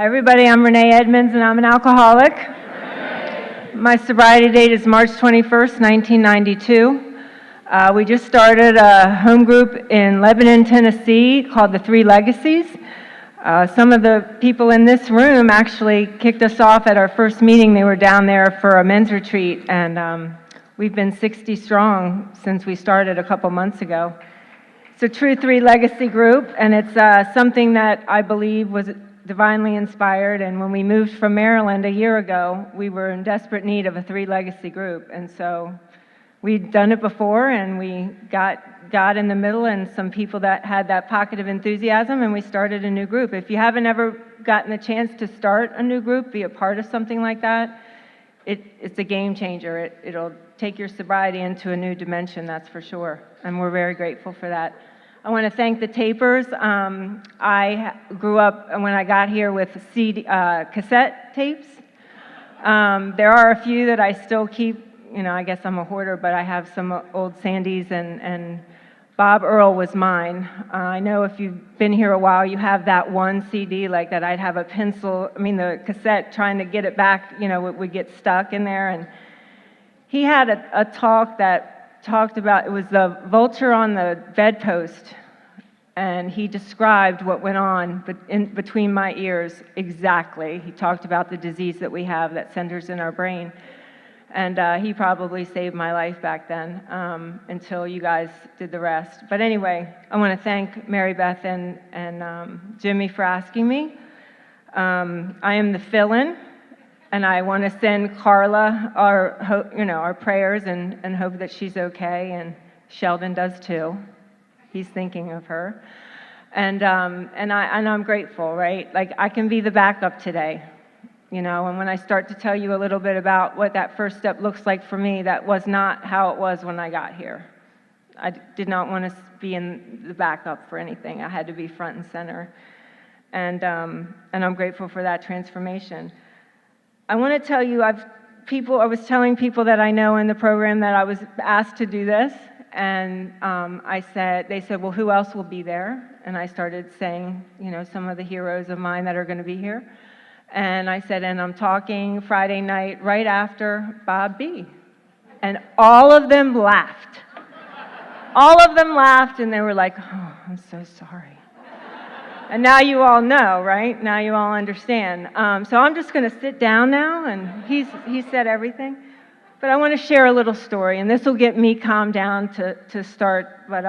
Hi everybody, I'm Renee Edmonds and I'm an alcoholic. My sobriety date is March 21st, 1992. We just started a home group in Lebanon, Tennessee called the Three Legacies. Some of the people in this room actually kicked us off at our first meeting. They were down there for a men's retreat, and we've been 60 strong since we started a couple months ago. It's a true Three Legacy group, and it's something that I believe was divinely inspired. And when we moved from Maryland a year ago, we were in desperate need of a Three Legacy group. And so we'd done it before, and we got in the middle and some people that had that pocket of enthusiasm, and we started a new group. If you haven't ever gotten the chance to start a new group, be a part of something like that, it's a game changer. It'll take your sobriety into a new dimension, that's for sure. And we're very grateful for that. I want to thank the tapers. I grew up when I got here with cassette tapes. There are a few that I still keep. You know, I guess I'm a hoarder, but I have some old Sandys, and Bob Earl was mine. I know if you've been here a while, you have that one CD like that. I'd have the cassette, trying to get it back, it would get stuck in there. And he had a talk that talked about, it was the vulture on the bedpost, and he described what went on between my ears exactly. He talked about the disease that we have that centers in our brain. And he probably saved my life back then until you guys did the rest. But anyway, I want to thank Mary Beth and Jimmy for asking me. I am the fill-in, and I want to send Carla our prayers and hope that she's okay, and Sheldon does too. He's thinking of her. And I'm grateful, right? Like, I can be the backup today. And when I start to tell you a little bit about what that first step looks like for me, that was not how it was when I got here. I did not want to be in the backup for anything. I had to be front and center. And I'm grateful for that transformation. I want to tell you, I was telling people that I know in the program that I was asked to do this, and they said, well, who else will be there? And I started saying, some of the heroes of mine that are going to be here. And I said, and I'm talking Friday night right after Bob B. And all of them laughed. All of them laughed, and they were like, oh, I'm so sorry. And now you all know, right? Now you all understand. So I'm just going to sit down now, and he said everything. But I want to share a little story, and this will get me calmed down to start. But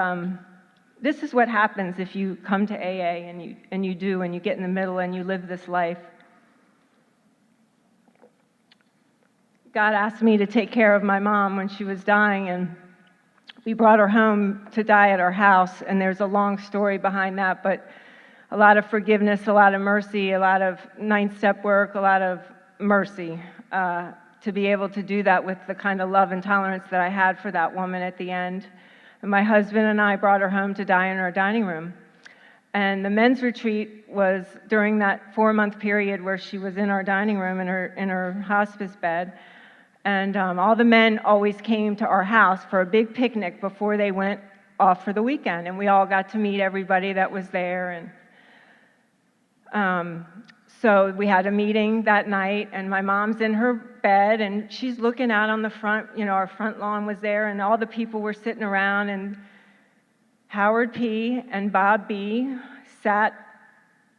this is what happens if you come to AA and you get in the middle and you live this life. God asked me to take care of my mom when she was dying, and we brought her home to die at our house, and there's a long story behind that, but a lot of forgiveness, a lot of mercy, a lot of ninth-step work, a lot of mercy to be able to do that with the kind of love and tolerance that I had for that woman at the end. And my husband and I brought her home to die in our dining room. And the men's retreat was during that 4-month period where she was in our dining room in her hospice bed. And all the men always came to our house for a big picnic before they went off for the weekend. And we all got to meet everybody that was there. And so we had a meeting that night, and my mom's in her bed, and she's looking out on the front. Our front lawn was there, and all the people were sitting around. And Howard P. and Bob B. sat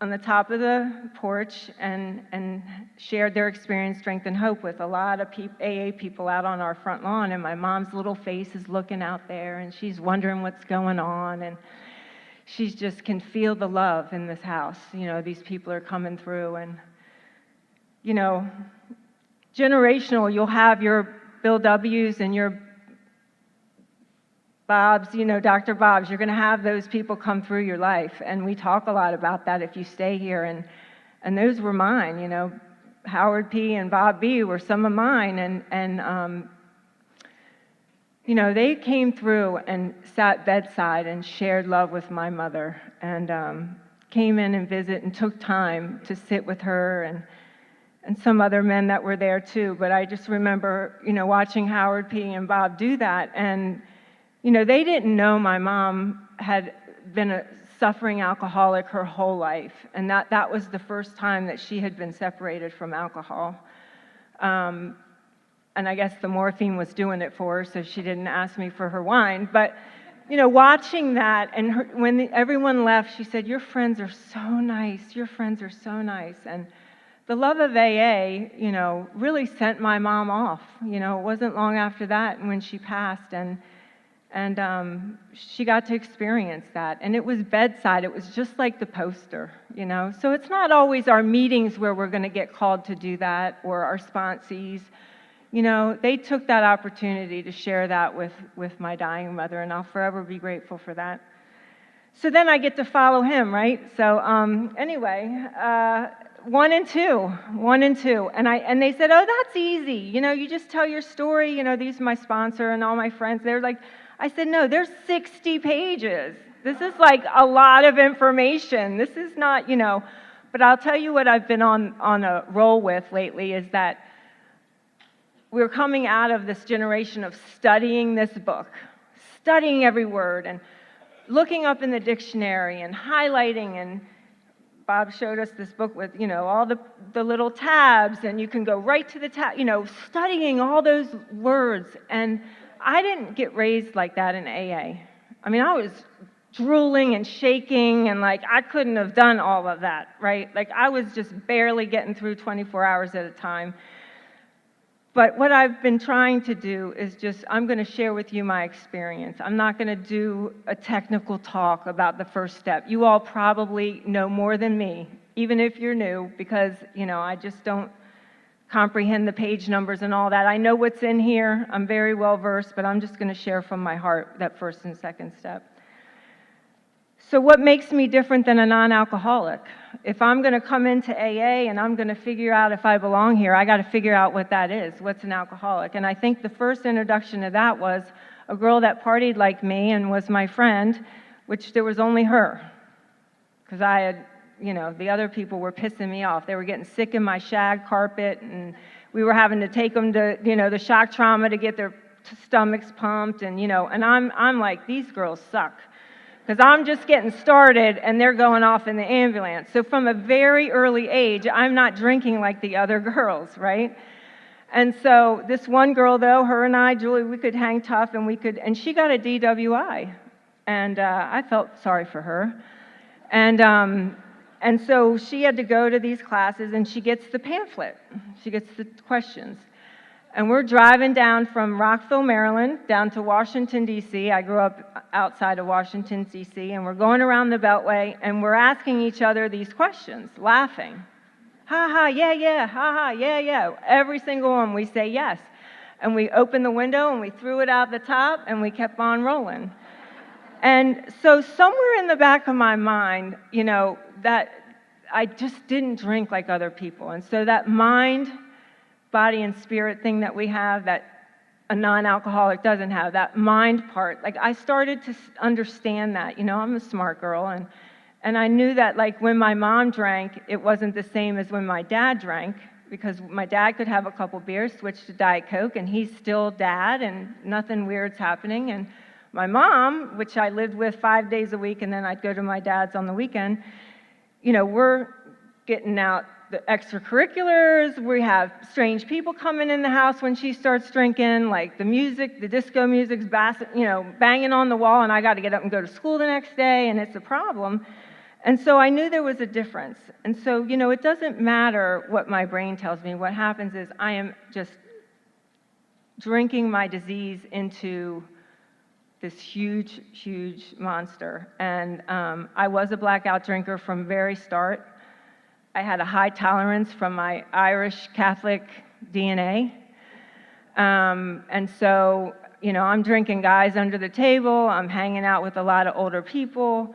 on the top of the porch and shared their experience, strength, and hope with a lot of AA people out on our front lawn. And my mom's little face is looking out there, and she's wondering what's going on. And she just can feel the love in this house. These people are coming through. And, generational, you'll have your Bill W's and your Bob's, Dr. Bob's. You're going to have those people come through your life. And we talk a lot about that if you stay here. And those were mine, Howard P. and Bob B. were some of mine. And they came through and sat bedside and shared love with my mother, and came in and visit and took time to sit with her and some other men that were there too. But I just remember, watching Howard P. and Bob do that. And they didn't know my mom had been suffering alcoholic her whole life, and that was the first time that she had been separated from alcohol. And I guess the morphine was doing it for her, so she didn't ask me for her wine. But, watching that, and when everyone left, she said, "Your friends are so nice. Your friends are so nice." And the love of AA, really sent my mom off. It wasn't long after that when she passed, and she got to experience that. And it was bedside. It was just like the poster, So it's not always our meetings where we're going to get called to do that, or our sponsees. They took that opportunity to share that with my dying mother, and I'll forever be grateful for that. So then I get to follow him, right? So anyway, 1 and 2, and they said, "Oh, that's easy. You just tell your story. These are my sponsor and all my friends." They're like, I said, "No, there's 60 pages. This is like a lot of information. This is not, But I'll tell you what I've been on a roll with lately is that we're coming out of this generation of studying this book, studying every word, and looking up in the dictionary and highlighting. And Bob showed us this book with, all the little tabs, and you can go right to the tab, studying all those words. And I didn't get raised like that in AA. I mean, I was drooling and shaking, and I couldn't have done all of that, right? I was just barely getting through 24 hours at a time. But what I've been trying to do is I'm going to share with you my experience. I'm not going to do a technical talk about the first step. You all probably know more than me, even if you're new, because, I just don't comprehend the page numbers and all that. I know what's in here. I'm very well versed, but I'm just going to share from my heart that first and second step. So what makes me different than a non-alcoholic? If I'm going to come into AA and I'm going to figure out if I belong here, I got to figure out what that is. What's an alcoholic? And I think the first introduction to that was a girl that partied like me and was my friend, which there was only her. Because I had, the other people were pissing me off. They were getting sick in my shag carpet, and we were having to take them to, the shock trauma to get their stomachs pumped, and, and I'm like, these girls suck. Because I'm just getting started, and they're going off in the ambulance. So from a very early age, I'm not drinking like the other girls, right? And so this one girl, though, her and I, Julie, we could hang tough, and she got a DWI. And I felt sorry for her. And so she had to go to these classes, and she gets the pamphlet. She gets the questions. And we're driving down from Rockville, Maryland, down to Washington, D.C. I grew up outside of Washington, D.C., and we're going around the Beltway, and we're asking each other these questions, laughing. Ha ha, yeah, ha ha, yeah. Every single one, we say yes. And we opened the window, and we threw it out the top, and we kept on rolling. And so somewhere in the back of my mind, that I just didn't drink like other people. And so that mind, body and spirit thing that we have that a non-alcoholic doesn't have, that mind part, I started to understand that. I'm a smart girl, and I knew that when my mom drank, it wasn't the same as when my dad drank, because my dad could have a couple beers, switch to Diet Coke, and he's still dad, and nothing weird's happening. And my mom, which I lived with 5 days a week, and then I'd go to my dad's on the weekend, we're getting out the extracurriculars. We have strange people coming in the house when she starts drinking, the music, the disco music's banging on the wall, and I got to get up and go to school the next day, and it's a problem. And so I knew there was a difference. And so, it doesn't matter what my brain tells me. What happens is I am just drinking my disease into this huge, huge monster. And I was a blackout drinker from very start. I had a high tolerance from my Irish Catholic DNA. And so, I'm drinking guys under the table. I'm hanging out with a lot of older people.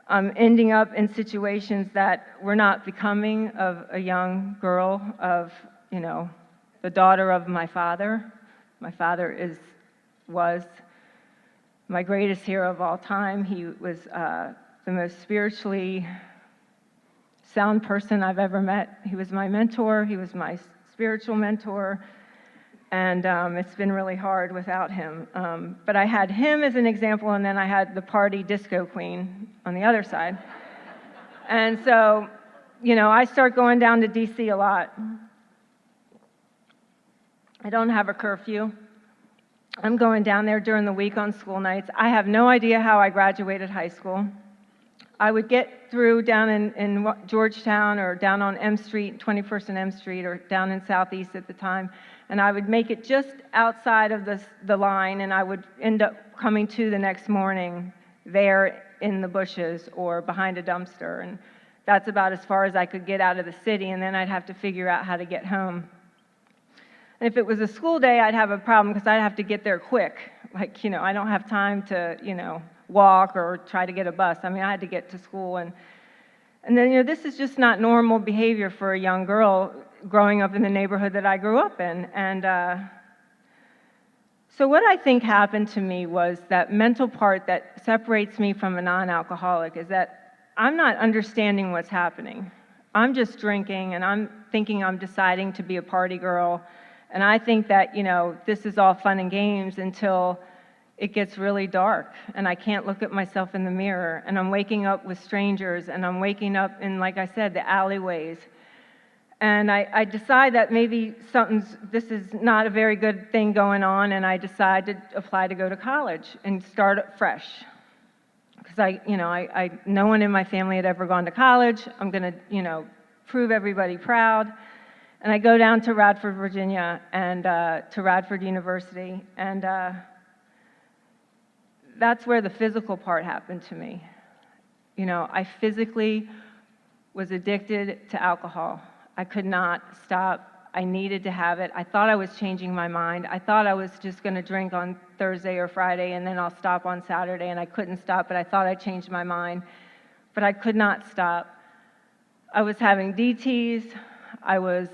I'm ending up in situations that were not becoming of a young girl, of, the daughter of my father. My father was my greatest hero of all time. He was the most spiritually sound person I've ever met. He was my mentor. He was my spiritual mentor. and it's been really hard without him. But I had him as an example, and then I had the party disco queen on the other side. And so, I start going down to D.C. a lot. I don't have a curfew. I'm going down there during the week on school nights. I have no idea how I graduated high school. I would get through down in Georgetown or down on M Street, 21st and M Street, or down in Southeast at the time, and I would make it just outside of the line, and I would end up coming to the next morning there in the bushes or behind a dumpster, and that's about as far as I could get out of the city, and then I'd have to figure out how to get home. And if it was a school day, I'd have a problem because I'd have to get there quick. Like, I don't have time to, walk or try to get a bus. I mean, I had to get to school. And then, this is just not normal behavior for a young girl growing up in the neighborhood that I grew up in. And so what I think happened to me was that mental part that separates me from a non-alcoholic is that I'm not understanding what's happening. I'm just drinking, and I'm thinking I'm deciding to be a party girl. And I think that, this is all fun and games until it gets really dark, and I can't look at myself in the mirror, and I'm waking up with strangers, and I'm waking up in, like I said, the alleyways. And I decide that maybe this is not a very good thing going on, and I decide to apply to go to college and start fresh. Because no one in my family had ever gone to college. I'm going to, prove everybody proud. And I go down to Radford, Virginia, and to Radford University, and that's where the physical part happened to me. I physically was addicted to alcohol. I could not stop. I needed to have it. I thought I was changing my mind. I thought I was just going to drink on Thursday or Friday, and then I'll stop on Saturday, and I couldn't stop, but I thought I changed my mind. But I could not stop. I was having DTs. I was,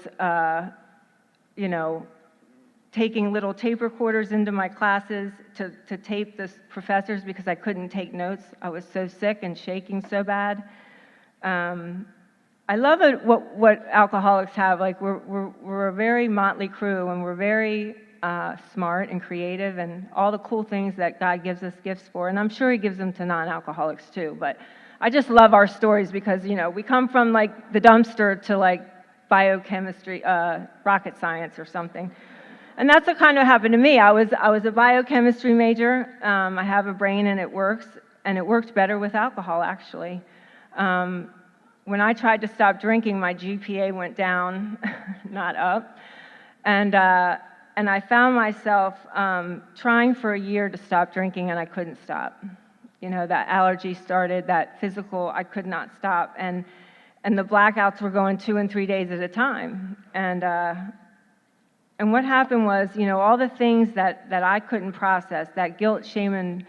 taking little tape recorders into my classes to tape the professors because I couldn't take notes. I was so sick and shaking so bad. I love it, what alcoholics have. Like, we're a very motley crew, and we're very smart and creative, and all the cool things that God gives us gifts for. And I'm sure He gives them to non-alcoholics too. But I just love our stories because, we come from like the dumpster to like biochemistry, rocket science or something. And that's what kind of happened to me. I was a biochemistry major. I have a brain, and it works, and it worked better with alcohol, actually. When I tried to stop drinking, my GPA went down, not up. And I found myself trying for a year to stop drinking, and I couldn't stop. That allergy started, that physical, I could not stop. And the blackouts were going 2 and 3 days at a time. And what happened was, all the things that I couldn't process, that guilt, shame, and,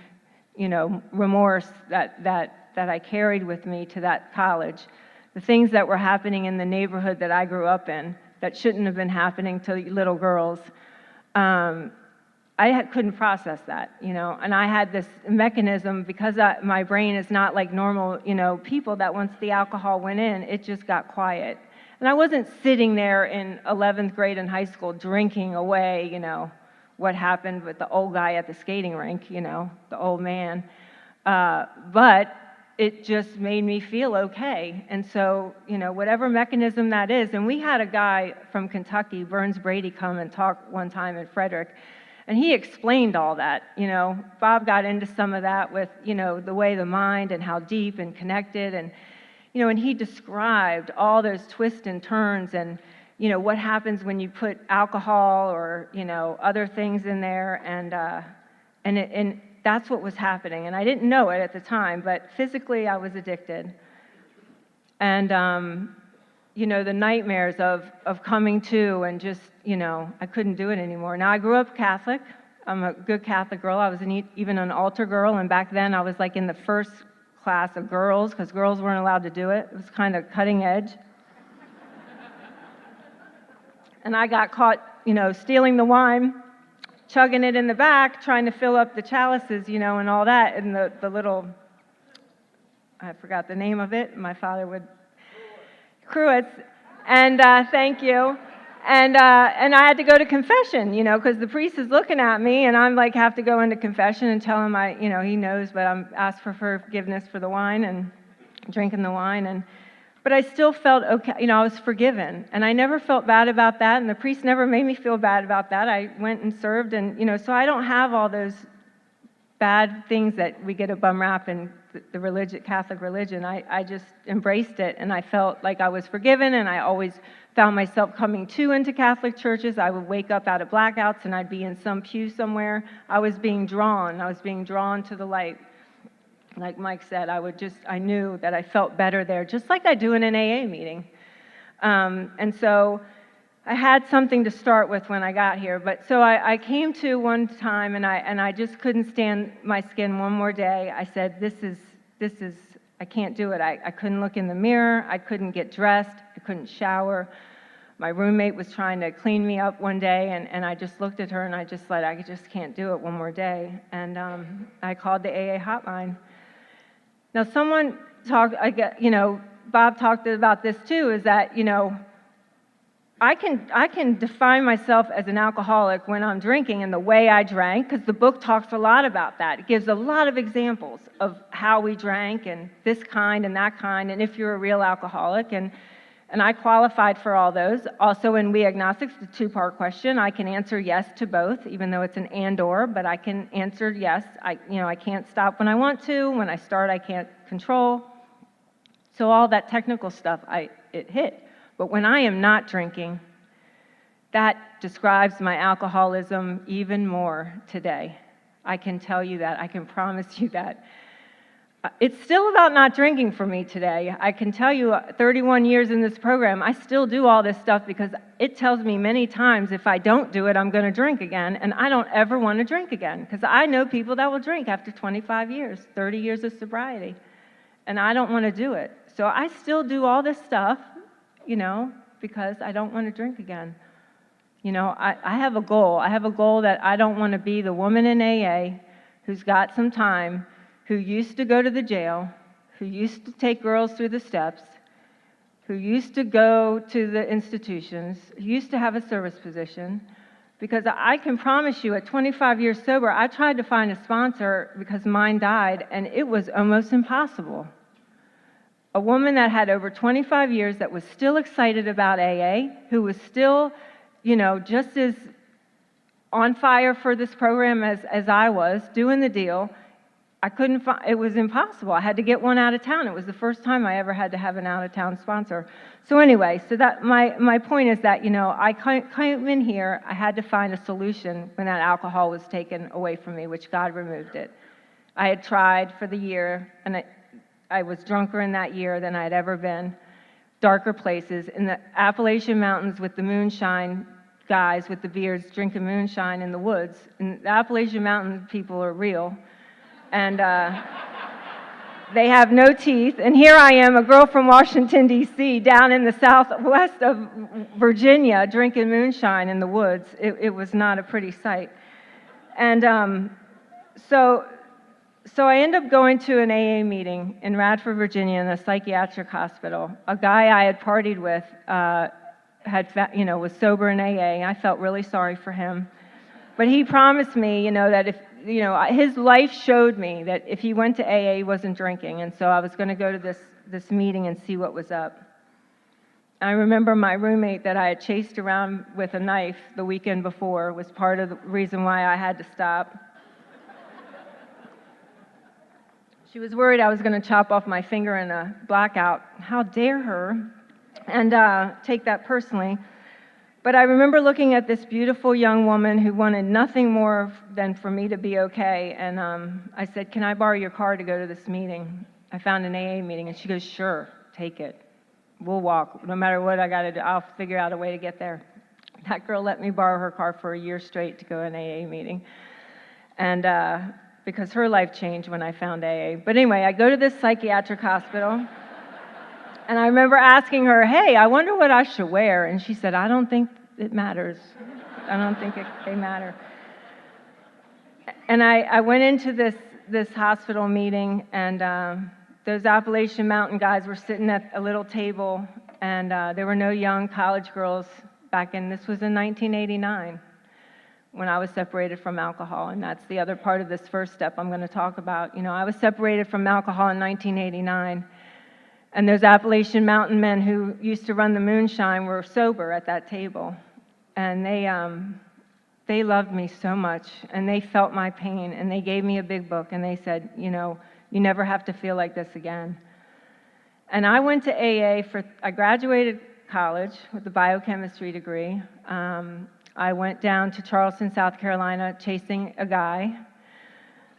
remorse that I carried with me to that college, the things that were happening in the neighborhood that I grew up in that shouldn't have been happening to little girls, I couldn't process that, and I had this mechanism because my brain is not like normal, people, that once the alcohol went in, it just got quiet. And I wasn't sitting there in 11th grade in high school drinking away, what happened with the old guy at the skating rink, the old man. But it just made me feel okay. And so, whatever mechanism that is, and we had a guy from Kentucky, Burns Brady, come and talk one time in Frederick, and he explained all that. Bob got into some of that with, the way the mind and how deep and connected, and and he described all those twists and turns and, what happens when you put alcohol or, other things in there, and that's what was happening. And I didn't know it at the time, but physically I was addicted. And, the nightmares of coming to and just, I couldn't do it anymore. Now, I grew up Catholic. I'm a good Catholic girl. I was even an altar girl, and back then I was like in the first class of girls, because girls weren't allowed to do it. It was kind of cutting edge. And I got caught, stealing the wine, chugging it in the back, trying to fill up the chalices, and all that, and the little, I forgot the name of it. My father would, cruets, and thank you. And I had to go to confession, because the priest is looking at me, and I'm like, have to go into confession and tell him he knows, but I'm asked for forgiveness for the wine and drinking the wine, but I still felt okay, I was forgiven, and I never felt bad about that, and the priest never made me feel bad about that. I went and served, and, so I don't have all those bad things that we get a bum rap in the Catholic religion. I just embraced it, and I felt like I was forgiven, and I always found myself coming into Catholic churches. I would wake up out of blackouts, and I'd be in some pew somewhere. I was being drawn to the light. Like Mike said, I knew that I felt better there, just like I do in an AA meeting. And so I had something to start with when I got here. But so I came to one time, and I just couldn't stand my skin one more day. I said, this is, I can't do it. I couldn't look in the mirror. I couldn't get dressed. I couldn't shower. My roommate was trying to clean me up one day, and I just looked at her, and I just said, I just can't do it one more day. And I called the AA hotline. Now, someone talked, Bob talked about this too, is that, I can define myself as an alcoholic when I'm drinking and the way I drank, because the book talks a lot about that. It gives a lot of examples of how we drank, and this kind and that kind, and if you're a real alcoholic, and I qualified for all those. Also, in We Agnostics, the two-part question, I can answer yes to both, even though it's an and/or, but I can answer yes. I can't stop when I want to. When I start, I can't control. So all that technical stuff, it hit. But when I am not drinking, that describes my alcoholism even more today. I can tell you that. I can promise you that. It's still about not drinking for me today. I can tell you, 31 years in this program, I still do all this stuff because it tells me many times if I don't do it, I'm going to drink again, and I don't ever want to drink again, because I know people that will drink after 25 years, 30 years of sobriety, and I don't want to do it. So I still do all this stuff, because I don't want to drink again. I have a goal. I have a goal that I don't want to be the woman in AA who's got some time, who used to go to the jail, who used to take girls through the steps, who used to go to the institutions, who used to have a service position. Because I can promise you, at 25 years sober, I tried to find a sponsor because mine died, and it was almost impossible. A woman that had over 25 years that was still excited about AA, who was still, just as on fire for this program as I was, doing the deal. I couldn't find, it was impossible. I had to get one out of town. It was the first time I ever had to have an out-of-town sponsor. So anyway, that my point is that, I came in here, I had to find a solution when that alcohol was taken away from me, which God removed it. I had tried for the year, and I was drunker in that year than I had ever been. Darker places, in the Appalachian Mountains with the moonshine guys with the beards drinking moonshine in the woods. And the Appalachian Mountain people are real. And they have no teeth. And here I am, a girl from Washington, D.C., down in the southwest of Virginia, drinking moonshine in the woods. It was not a pretty sight. And so I ended up going to an AA meeting in Radford, Virginia, in a psychiatric hospital. A guy I had partied with was sober in AA. I felt really sorry for him. But he promised me, that if, his life showed me that if he went to AA, he wasn't drinking. And so I was going to go to this meeting and see what was up. I remember my roommate that I had chased around with a knife the weekend before was part of the reason why I had to stop. She was worried I was going to chop off my finger in a blackout. How dare her? And take that personally. But I remember looking at this beautiful young woman who wanted nothing more than for me to be okay. And I said, "Can I borrow your car to go to this meeting?" I found an AA meeting. And she goes, "Sure, take it. We'll walk. No matter what I got to do, I'll figure out a way to get there." That girl let me borrow her car for a year straight to go to an AA meeting. And because her life changed when I found AA. But anyway, I go to this psychiatric hospital. And I remember asking her, "Hey, I wonder what I should wear." And she said, "I don't think it matters. I don't think they matter." And I went into this hospital meeting, and those Appalachian Mountain guys were sitting at a little table, and there were no young college girls this was in 1989, when I was separated from alcohol, and that's the other part of this first step I'm going to talk about. I was separated from alcohol in 1989, and those Appalachian Mountain men who used to run the moonshine were sober at that table, and they loved me so much, and they felt my pain, and they gave me a big book, and they said, you never have to feel like this again. And I went to AA I graduated college with a biochemistry degree. I went down to Charleston, South Carolina, chasing a guy,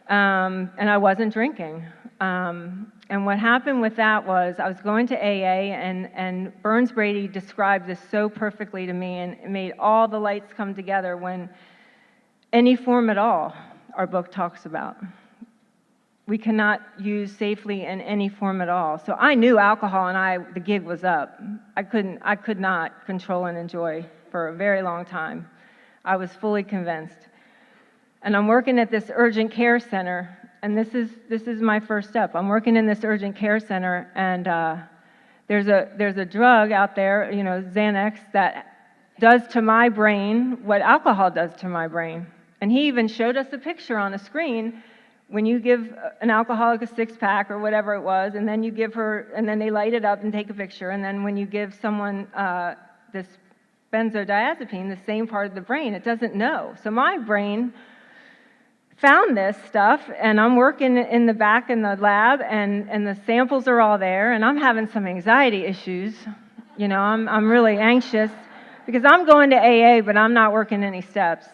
and I wasn't drinking. And what happened with that was I was going to AA, and Burns Brady described this so perfectly to me, and it made all the lights come together when any form at all our book talks about. We cannot use safely in any form at all. So I knew alcohol and the gig was up. I could not control and enjoy for a very long time. I was fully convinced. And I'm working at this urgent care center, and this is my first step. I'm working in this urgent care center, and there's a drug out there, Xanax, that does to my brain what alcohol does to my brain. And he even showed us a picture on a screen. When you give an alcoholic a six-pack or whatever it was, and then you give her, and then they light it up and take a picture, and then when you give someone this benzodiazepine, the same part of the brain, it doesn't know. So my brain found this stuff, and I'm working in the back in the lab, and the samples are all there, and I'm having some anxiety issues. I'm really anxious because I'm going to AA, but I'm not working any steps.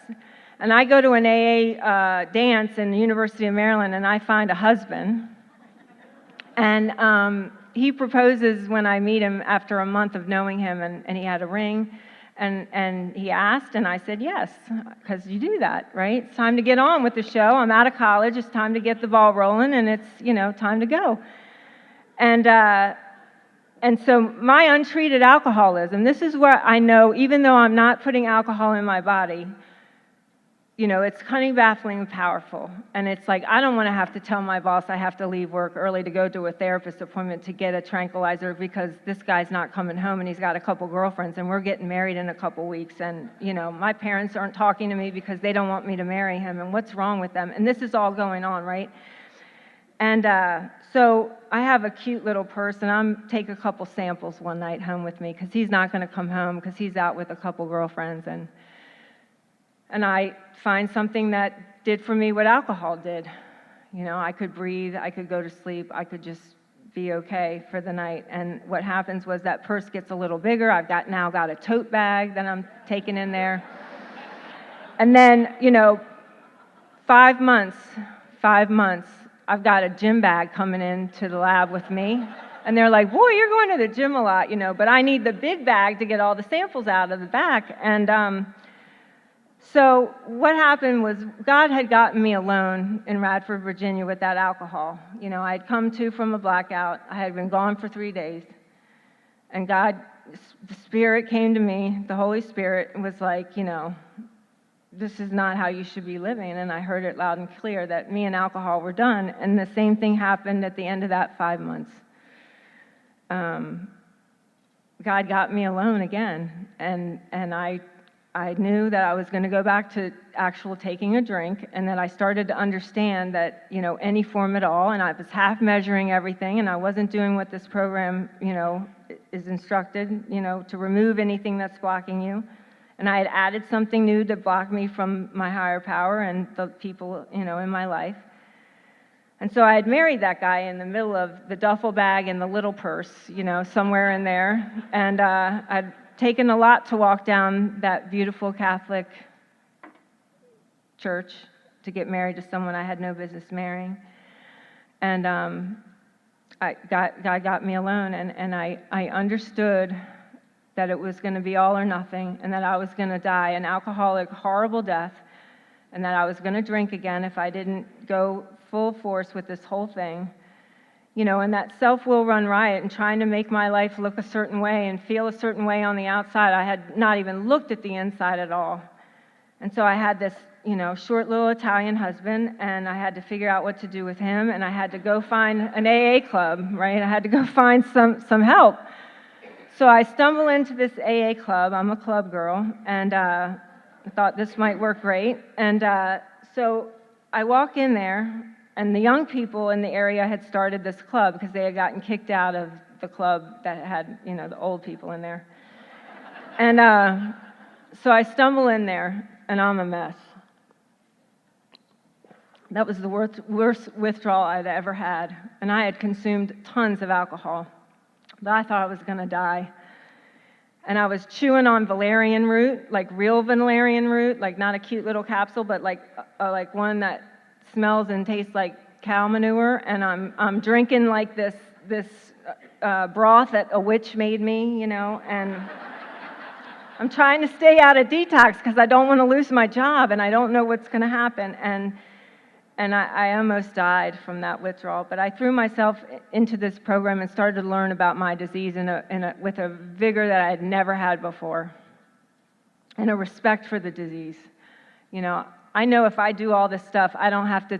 And I go to an AA dance in the University of Maryland, and I find a husband. And he proposes when I meet him after a month of knowing him, and he had a ring. And he asked, and I said yes, because you do that, right? It's time to get on with the show. I'm out of college. It's time to get the ball rolling, and it's, time to go. And so my untreated alcoholism, this is where I know, even though I'm not putting alcohol in my body, it's cunning, baffling, and powerful. And it's like, I don't want to have to tell my boss I have to leave work early to go to a therapist appointment to get a tranquilizer because this guy's not coming home and he's got a couple girlfriends and we're getting married in a couple weeks. And, my parents aren't talking to me because they don't want me to marry him. And what's wrong with them? And this is all going on, right? And so I have a cute little purse, and I'm take a couple samples one night home with me because he's not going to come home because he's out with a couple girlfriends. And I find something that did for me what alcohol did. I could breathe, I could go to sleep, I could just be okay for the night. And what happens was that purse gets a little bigger. I've now got a tote bag that I'm taking in there. And then, 5 months, I've got a gym bag coming into the lab with me. And they're like, boy, you're going to the gym a lot, but I need the big bag to get all the samples out of the back. And so what happened was God had gotten me alone in Radford, Virginia with that alcohol. I had come to from a blackout. I had been gone for 3 days. And God, the Spirit came to me, the Holy Spirit, and was like, this is not how you should be living. And I heard it loud and clear that me and alcohol were done. And the same thing happened at the end of that 5 months. God got me alone again. And I knew that I was going to go back to actual taking a drink, and that I started to understand that, any form at all, and I was half measuring everything, and I wasn't doing what this program, is instructed, to remove anything that's blocking you. And I had added something new to block me from my higher power and the people, in my life. And so I had married that guy in the middle of the duffel bag and the little purse, somewhere in there. And I'd taken a lot to walk down that beautiful Catholic church to get married to someone I had no business marrying. And God got me alone, and I understood that it was going to be all or nothing, and that I was going to die an alcoholic, horrible death, and that I was going to drink again if I didn't go full force with this whole thing. And that self-will run riot and trying to make my life look a certain way and feel a certain way on the outside. I had not even looked at the inside at all. And so I had this, short little Italian husband, and I had to figure out what to do with him, and I had to go find an AA club, right? I had to go find some help. So I stumble into this AA club. I'm a club girl, and I thought this might work great. And so I walk in there, and the young people in the area had started this club because they had gotten kicked out of the club that had, the old people in there. And so I stumble in there, and I'm a mess. That was the worst withdrawal I'd ever had, and I had consumed tons of alcohol. But I thought I was going to die. And I was chewing on valerian root, like real valerian root, like not a cute little capsule, but like one that smells and tastes like cow manure. And I'm drinking like this broth that a witch made me, and I'm trying to stay out of detox because I don't want to lose my job and I don't know what's going to happen. And I almost died from that withdrawal, but I threw myself into this program and started to learn about my disease with a vigor that I had never had before, and a respect for the disease. I know if I do all this stuff, I don't have to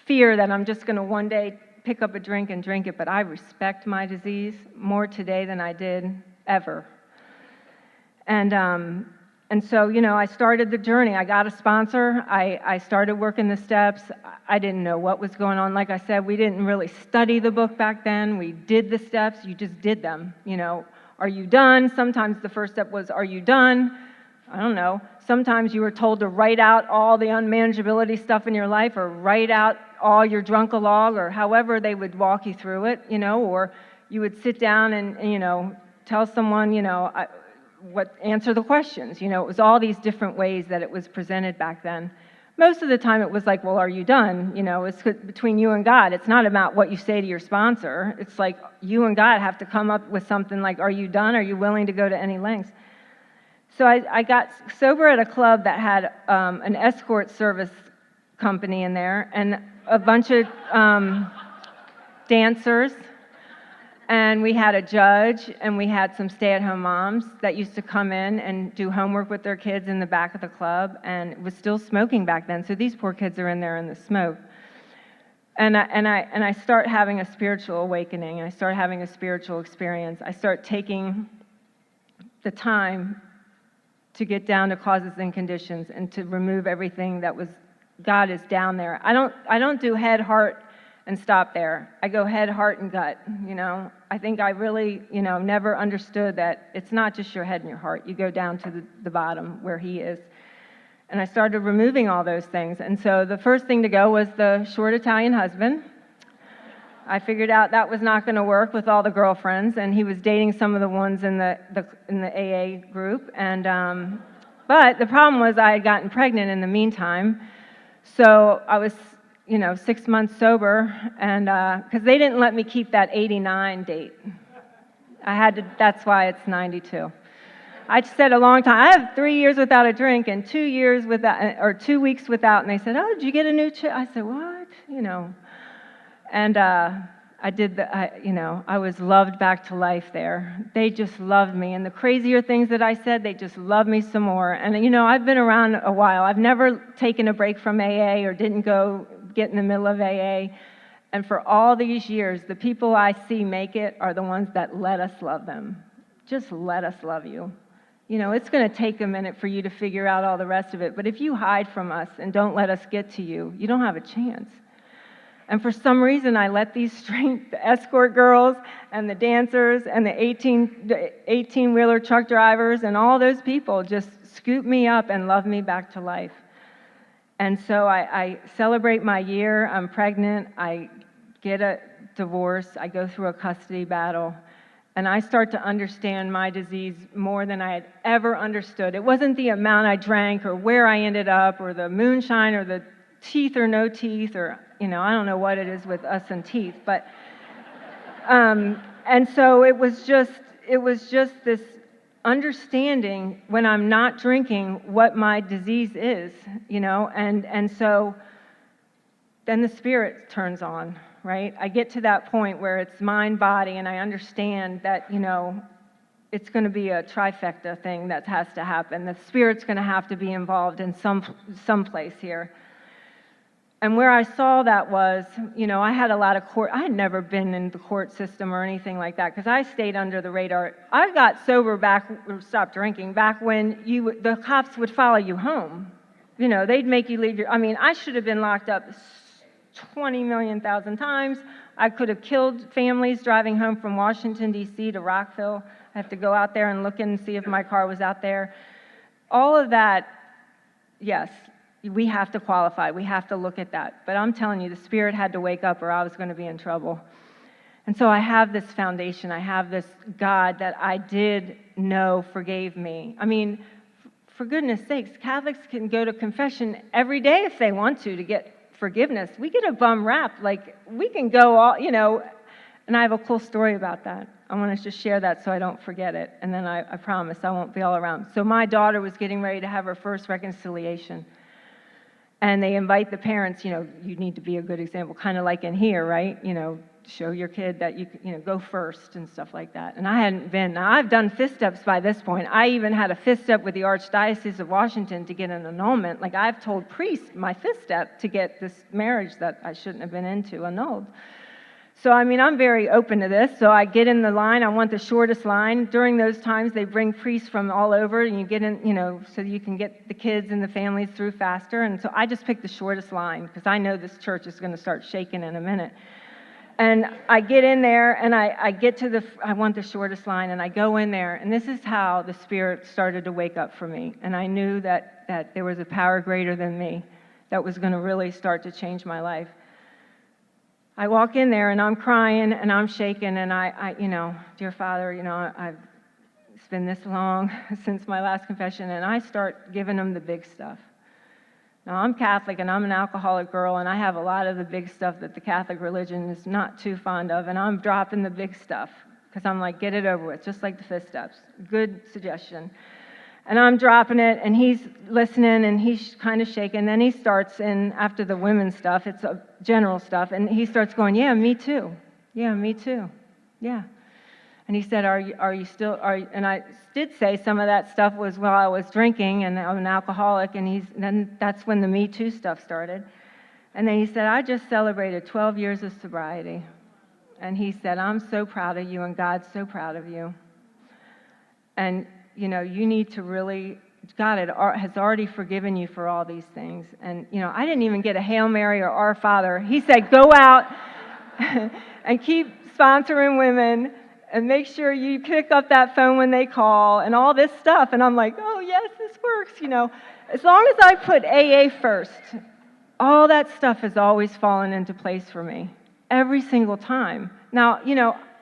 fear that I'm just going to one day pick up a drink and drink it, but I respect my disease more today than I did ever. And so, I started the journey. I got a sponsor. I started working the steps. I didn't know what was going on. Like I said, we didn't really study the book back then. We did the steps. You just did them. Are you done? Sometimes the first step was, are you done? I don't know. Sometimes you were told to write out all the unmanageability stuff in your life, or write out all your drunk-a-log, or however they would walk you through it, or you would sit down and tell someone, answer the questions. It was all these different ways that it was presented back then. Most of the time it was like, well, are you done? It's between you and God. It's not about what you say to your sponsor. It's like you and God have to come up with something like, are you done? Are you willing to go to any lengths? So I got sober at a club that had an escort service company in there, and a bunch of dancers. And we had a judge, and we had some stay-at-home moms that used to come in and do homework with their kids in the back of the club, and it was still smoking back then, so these poor kids are in there in the smoke. And I start having a spiritual awakening, and I start having a spiritual experience. I start taking the time to get down to causes and conditions and to remove everything that was, God is down there. I don't do head, heart, and stop there. I go head, heart, and gut, I think I really, never understood that it's not just your head and your heart. You go down to the bottom where He is. And I started removing all those things. And so the first thing to go was the short Italian husband. I figured out that was not going to work with all the girlfriends, and he was dating some of the ones in the AA group. And but the problem was I had gotten pregnant in the meantime, so I was 6 months sober, and because they didn't let me keep that 89 date. I had to, that's why it's 92. I said a long time, I have 3 years without a drink and 2 years without, or 2 weeks without, and they said, oh, did you get a new chick? I said, what? And I did I was loved back to life there. They just loved me, and the crazier things that I said, they just loved me some more. And I've been around a while. I've never taken a break from AA or didn't go get in the middle of AA. And for all these years, the people I see make it are the ones that let us love them. Just let us love you. It's going to take a minute for you to figure out all the rest of it. But if you hide from us and don't let us get to you, you don't have a chance. And for some reason, I let these the escort girls and the dancers and the 18-wheeler truck drivers and all those people just scoop me up and love me back to life. And so I celebrate my year. I'm pregnant. I get a divorce. I go through a custody battle. And I start to understand my disease more than I had ever understood. It wasn't the amount I drank or where I ended up or the moonshine or the teeth or no teeth, or I don't know what it is with us and teeth, but and so it was just this understanding when I'm not drinking what my disease is, and so then the spirit turns on, right? I get to that point where it's mind, body, and I understand that it's going to be a trifecta thing that has to happen. The spirit's going to have to be involved in some place here. And where I saw that was, I had a lot of court. I had never been in the court system or anything like that because I stayed under the radar. I got sober or stopped drinking back when the cops would follow you home. They'd make you leave I should have been locked up 20 million thousand times. I could have killed families driving home from Washington, D.C. to Rockville. I have to go out there and look and see if my car was out there. All of that, yes. We have to qualify. We have to look at that. But I'm telling you, the Spirit had to wake up or I was going to be in trouble. And so I have this foundation. I have this God that I did know forgave me. For goodness sakes, Catholics can go to confession every day if they want to get forgiveness. We get a bum rap. We can go all, and I have a cool story about that. I want to just share that so I don't forget it. And then I promise I won't be all around. So my daughter was getting ready to have her first reconciliation. And they invite the parents, you need to be a good example, kind of like in here, right? Show your kid that you go first and stuff like that. And I hadn't been. Now, I've done fifth steps by this point. I even had a fifth step with the Archdiocese of Washington to get an annulment. I've told priests my fifth step to get this marriage that I shouldn't have been into annulled. So, I'm very open to this. So I get in the line. I want the shortest line. During those times, they bring priests from all over, and you get in, so you can get the kids and the families through faster. And so I just picked the shortest line because I know this church is going to start shaking in a minute. And I get in there, and I get to I want the shortest line, and I go in there. And this is how the Spirit started to wake up for me. And I knew that there was a power greater than me that was going to really start to change my life. I walk in there and I'm crying and I'm shaking and I dear Father, it's been this long since my last confession, and I start giving them the big stuff. Now, I'm Catholic and I'm an alcoholic girl, and I have a lot of the big stuff that the Catholic religion is not too fond of, and I'm dropping the big stuff because I'm like, get it over with, just like the fifth steps. Good suggestion. And I'm dropping it, and he's listening, and he's kind of shaking. Then he starts in, after the women's stuff, it's general stuff, and he starts going, yeah, me too. Yeah, me too. Yeah. And he said, are you still, and I did say some of that stuff was while I was drinking, and I'm an alcoholic, and then that's when the Me Too stuff started. And then he said, I just celebrated 12 years of sobriety. And he said, I'm so proud of you, and God's so proud of you. And you need to really, God has already forgiven you for all these things. And, I didn't even get a Hail Mary or Our Father. He said, go out and keep sponsoring women and make sure you pick up that phone when they call and all this stuff. And I'm like, oh, yes, this works. As long as I put AA first, all that stuff has always fallen into place for me every single time. Now,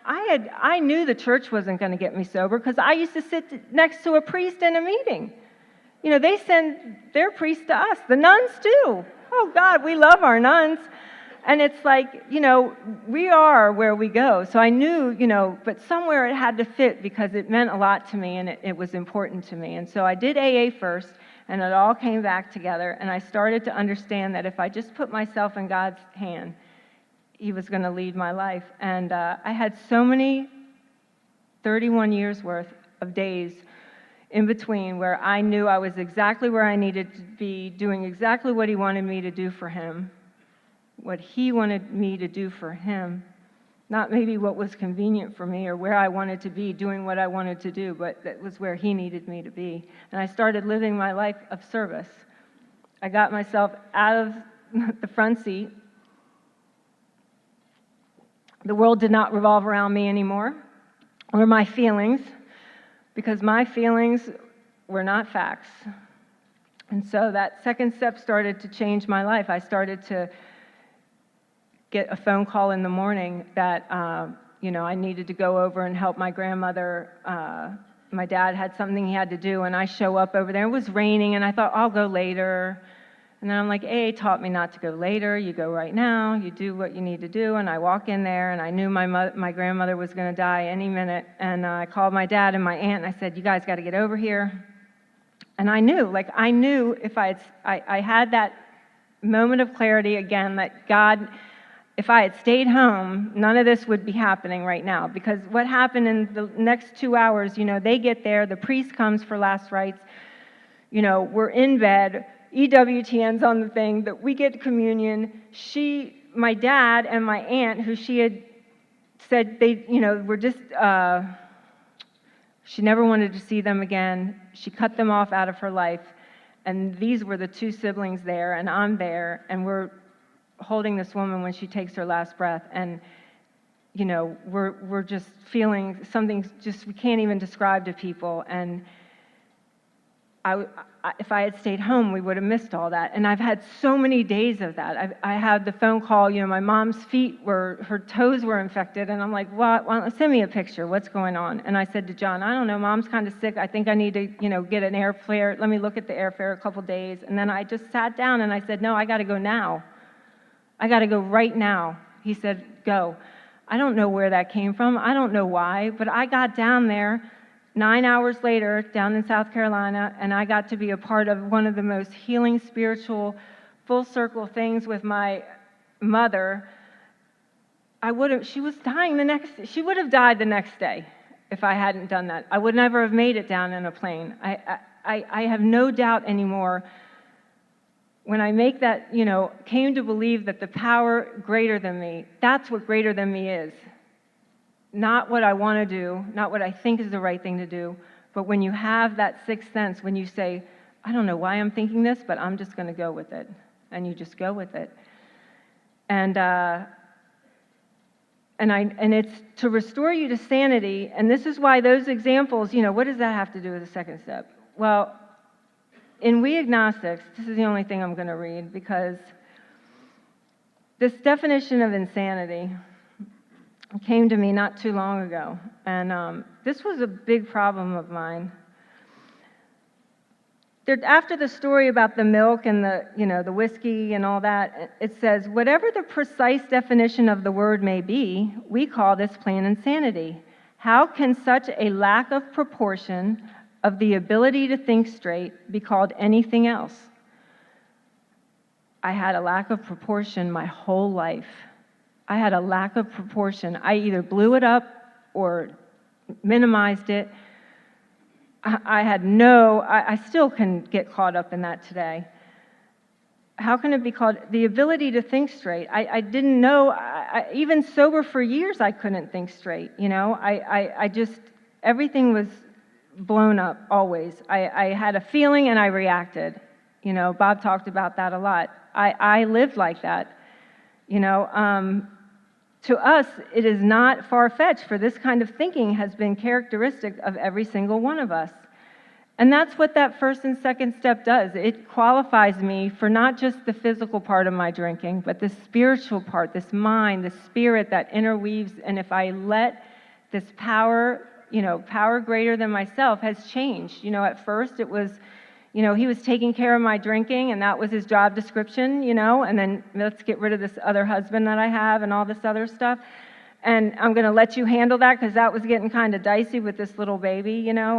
I knew the church wasn't going to get me sober because I used to sit next to a priest in a meeting. They send their priests to us. The nuns too. Oh, God, we love our nuns. And it's like, we are where we go. So I knew, but somewhere it had to fit because it meant a lot to me and it was important to me. And so I did AA first, and it all came back together. And I started to understand that if I just put myself in God's hand, He was going to lead my life. And I had so many 31 years worth of days in between where I knew I was exactly where I needed to be, doing exactly what He wanted me to do for Him, what He wanted me to do for Him, not maybe what was convenient for me or where I wanted to be, doing what I wanted to do, but that was where He needed me to be. And I started living my life of service. I got myself out of the front seat. The world did not revolve around me anymore, or my feelings, because my feelings were not facts. And so that second step started to change my life. I started to get a phone call in the morning that, I needed to go over and help my grandmother. My dad had something he had to do, and I show up over there. It was raining, and I thought, I'll go later. And then I'm like, AA taught me not to go later. You go right now. You do what you need to do. And I walk in there, and I knew my grandmother was going to die any minute. And I called my dad and my aunt, and I said, you guys got to get over here. And I knew if I had that moment of clarity again, that God, if I had stayed home, none of this would be happening right now. Because what happened in the next 2 hours, they get there, the priest comes for last rites, we're in bed, EWTN's on the thing, that we get communion. My dad and my aunt, who she had said were just, she never wanted to see them again. She cut them off out of her life. And these were the two siblings there, and I'm there, and we're holding this woman when she takes her last breath. And, we're just feeling something just we can't even describe to people. And if I had stayed home, we would have missed all that. And I've had so many days of that. I had the phone call, my mom's her toes were infected. And I'm like, well, send me a picture. What's going on? And I said to John, I don't know, Mom's kind of sick. I think I need to, get an airfare. Let me look at the airfare a couple days. And then I just sat down and I said, no, I got to go now. I got to go right now. He said, go. I don't know where that came from. I don't know why, but I got down there 9 hours later, down in South Carolina, and I got to be a part of one of the most healing, spiritual, full circle things with my mother. She would have died the next day if I hadn't done that. I would never have made it down in a plane. I have no doubt anymore. When I make that, came to believe that the power greater than me, that's what greater than me is. Not what I want to do, not what I think is the right thing to do, but when you have that sixth sense, when you say, I don't know why I'm thinking this, but I'm just going to go with it, and you just go with it. And it's to restore you to sanity, and this is why those examples, what does that have to do with the second step? Well, in We Agnostics, this is the only thing I'm going to read, because this definition of insanity came to me not too long ago, and this was a big problem of mine. After the story about the milk and the whiskey and all that, it says, whatever the precise definition of the word may be, we call this plain insanity. How can such a lack of proportion of the ability to think straight be called anything else? I had a lack of proportion my whole life. I had a lack of proportion. I either blew it up or minimized it. I still can get caught up in that today. How can it be called the ability to think straight? I didn't know, even sober for years, I couldn't think straight. I just, everything was blown up always. I had a feeling and I reacted. Bob talked about that a lot. I lived like that. To us, it is not far-fetched, for this kind of thinking has been characteristic of every single one of us. And that's what that first and second step does. It qualifies me for not just the physical part of my drinking, but the spiritual part, this mind, the spirit that interweaves. And if I let this power, power greater than myself has changed. At first it was, he was taking care of my drinking, and that was his job description, and then let's get rid of this other husband that I have and all this other stuff. And I'm going to let you handle that because that was getting kind of dicey with this little baby, And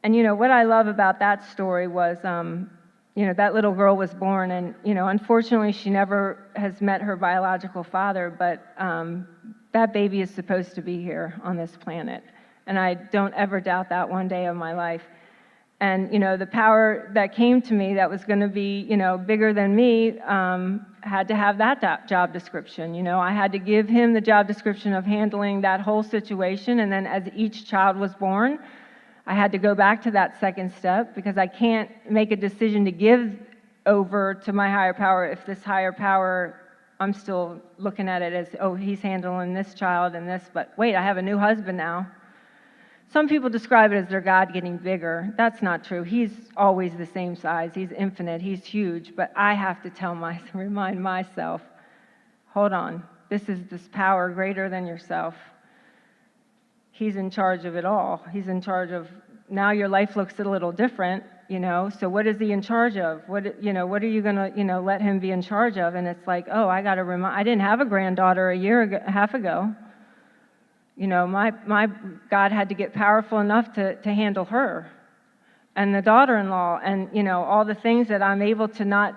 what I love about that story was, that little girl was born, and, unfortunately she never has met her biological father, but that baby is supposed to be here on this planet. And I don't ever doubt that one day of my life. And, the power that came to me that was going to be, bigger than me, had to have that job description. I had to give him the job description of handling that whole situation. And then as each child was born, I had to go back to that second step, because I can't make a decision to give over to my higher power if this higher power, I'm still looking at it as, oh, he's handling this child and this, but wait, I have a new husband now. Some people describe it as their God getting bigger. That's not true. He's always the same size. He's infinite. He's huge. But I have to remind myself, hold on, this is this power greater than yourself. He's in charge of it all. He's in charge of, now your life looks a little different, so what is he in charge of? What are you going to, let him be in charge of? And it's like, oh, I got to I didn't have a granddaughter a half ago. My God had to get powerful enough to handle her and the daughter-in-law and, all the things that I'm able to not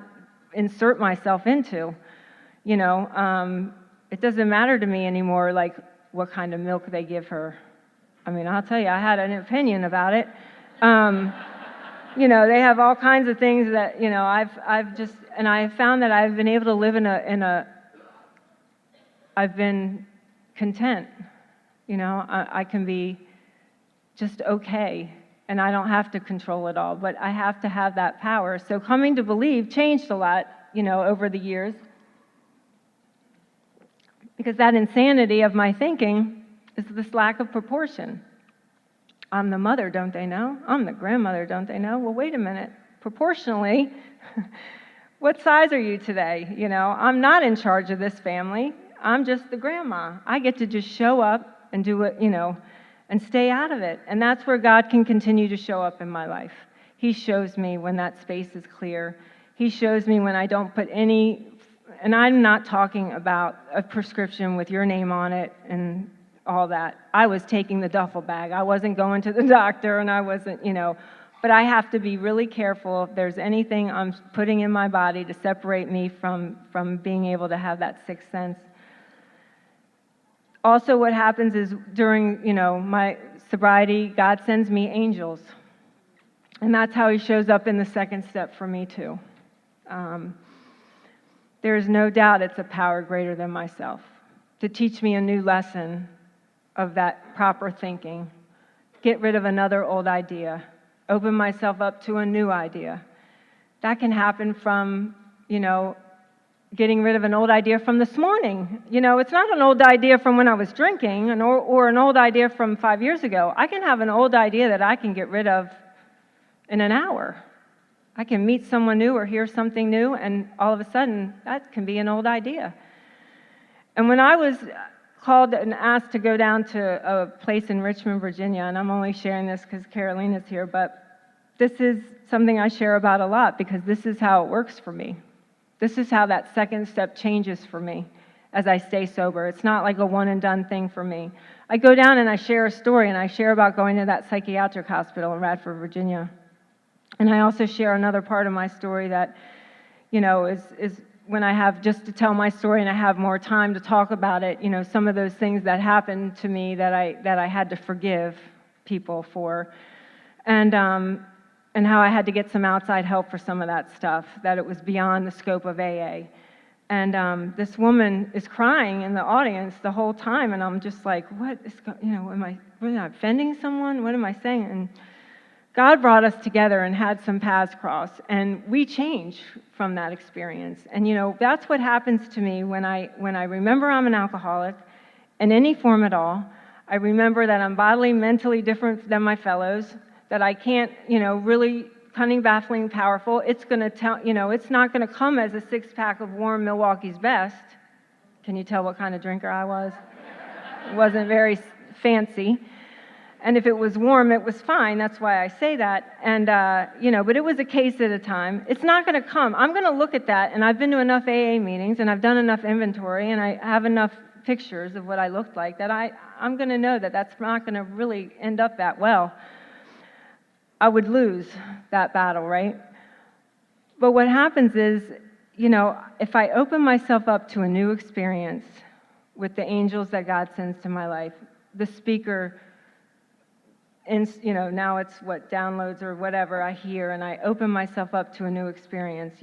insert myself into. It doesn't matter to me anymore, like, what kind of milk they give her. I mean, I'll tell you, I had an opinion about it. They have all kinds of things that, and I have found that I've been able to live I've been content. I can be just okay, and I don't have to control it all, but I have to have that power. So coming to believe changed a lot, over the years, because that insanity of my thinking is this lack of proportion. I'm the mother, don't they know? I'm the grandmother, don't they know? Well, wait a minute. Proportionally, what size are you today? I'm not in charge of this family. I'm just the grandma. I get to just show up and do it, and stay out of it. And that's where God can continue to show up in my life. He shows me when that space is clear. He shows me when I don't put any, and I'm not talking about a prescription with your name on it and all that. I was taking the duffel bag. I wasn't going to the doctor, and I wasn't, but I have to be really careful if there's anything I'm putting in my body to separate me from being able to have that sixth sense. Also, what happens is during, my sobriety, God sends me angels. And that's how he shows up in the second step for me, too. There is no doubt it's a power greater than myself to teach me a new lesson of that proper thinking, get rid of another old idea, open myself up to a new idea. That can happen from, getting rid of an old idea from this morning. It's not an old idea from when I was drinking or an old idea from 5 years ago. I can have an old idea that I can get rid of in an hour. I can meet someone new or hear something new, and all of a sudden, that can be an old idea. And when I was called and asked to go down to a place in Richmond, Virginia, and I'm only sharing this because Carolina's here, but this is something I share about a lot because this is how it works for me. This is how that second step changes for me as I stay sober. It's not like a one and done thing for me. I go down and I share a story, and I share about going to that psychiatric hospital in Radford, Virginia. And I also share another part of my story that, is when I have just to tell my story and I have more time to talk about it, some of those things that happened to me that I had to forgive people for. And how I had to get some outside help for some of that stuff, that it was beyond the scope of AA. And this woman is crying in the audience the whole time, and I'm just like, am I offending someone? What am I saying? And God brought us together and had some paths cross, and we changed from that experience. And that's what happens to me when I remember I'm an alcoholic in any form at all. I remember that I'm bodily, mentally different than my fellows, that I can't, really cunning, baffling, powerful. It's going to tell, it's not going to come as a six-pack of warm Milwaukee's Best. Can you tell what kind of drinker I was? It wasn't very fancy. And if it was warm, it was fine. That's why I say that. And, but it was a case at a time. It's not going to come. I'm going to look at that, and I've been to enough AA meetings, and I've done enough inventory, and I have enough pictures of what I looked like that I'm going to know that that's not going to really end up that well. I would lose that battle, right? But what happens is, if I open myself up to a new experience with the angels that God sends to my life, the speaker, now it's what downloads or whatever I hear, and I open myself up to a new experience,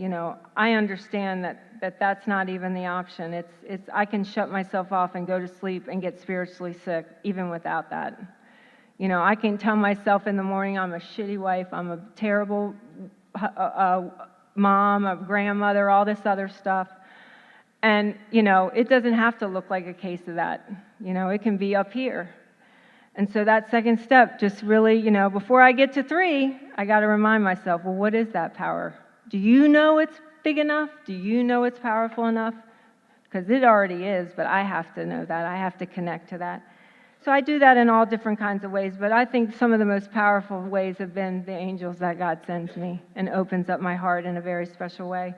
I understand that that's not even the option. It's I can shut myself off and go to sleep and get spiritually sick even without that. I can tell myself in the morning I'm a shitty wife, I'm a terrible mom, a grandmother, all this other stuff. And, it doesn't have to look like a case of that. It can be up here. And so that second step just really, before I get to 3, I got to remind myself, well, what is that power? Do you know it's big enough? Do you know it's powerful enough? Because it already is, but I have to know that. I have to connect to that. So I do that in all different kinds of ways, but I think some of the most powerful ways have been the angels that God sends me and opens up my heart in a very special way.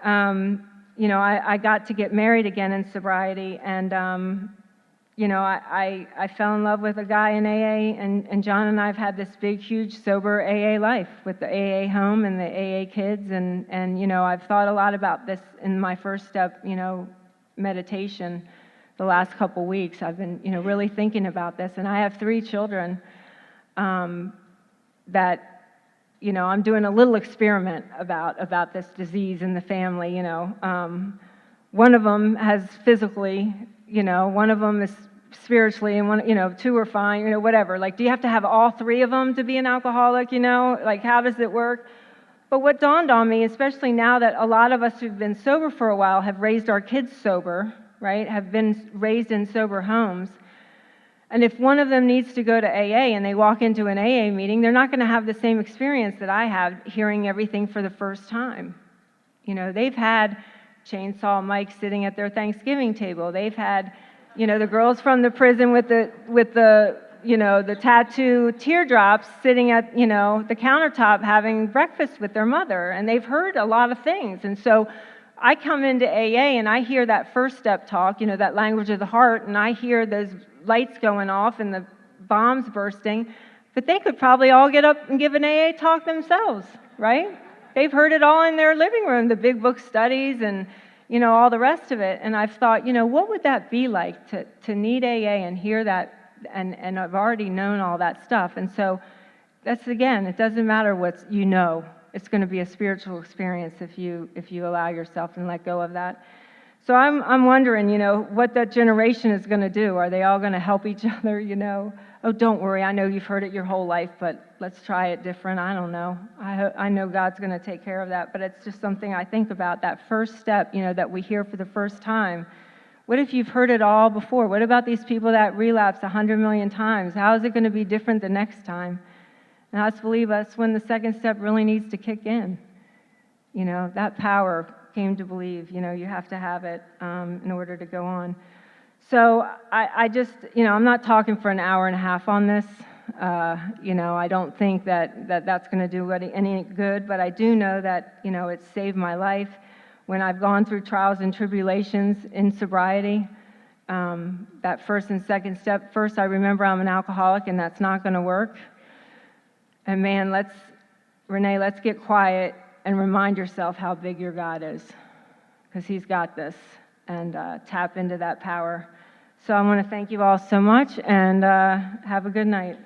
I got to get married again in sobriety, and, I fell in love with a guy in AA, and John and I have had this big, huge, sober AA life with the AA home and the AA kids, and I've thought a lot about this in my first step, meditation. The last couple weeks, I've been, really thinking about this, and I have 3 children that, I'm doing a little experiment about this disease in the family, One of them has physically, one of them is spiritually, and one, two are fine, whatever. Like, do you have to have all three of them to be an alcoholic, Like, how does it work? But what dawned on me, especially now that a lot of us who've been sober for a while have raised our kids sober, right, have been raised in sober homes, and if one of them needs to go to AA and they walk into an AA meeting, they're not going to have the same experience that I have hearing everything for the first time. They've had Chainsaw Mike sitting at their Thanksgiving table. They've had, the girls from the prison with the tattoo teardrops sitting at, the countertop having breakfast with their mother, and they've heard a lot of things. And so I come into AA and I hear that first step talk, that language of the heart, and I hear those lights going off and the bombs bursting, but they could probably all get up and give an AA talk themselves, right? They've heard it all in their living room, the big book studies and, all the rest of it. And I've thought, what would that be like to need AA and hear that, and I've already known all that stuff. And so that's, again, it doesn't matter what it's going to be a spiritual experience if you allow yourself and let go of that. So I'm wondering, what that generation is going to do. Are they all going to help each other, Oh, don't worry, I know you've heard it your whole life, but let's try it different. I don't know. I know God's going to take care of that, but it's just something I think about, that first step, that we hear for the first time. What if you've heard it all before? What about these people that relapse 100 million times? How is it going to be different the next time? And let's believe that's when the second step really needs to kick in. That power came to believe, you have to have it in order to go on. So I just, I'm not talking for an hour and a half on this. I don't think that's going to do any good, but I do know that, it saved my life when I've gone through trials and tribulations in sobriety. That first and second step, first I remember I'm an alcoholic and that's not going to work. And man, Renee, let's get quiet and remind yourself how big your God is, because He's got this, and tap into that power. So I want to thank you all so much, and have a good night.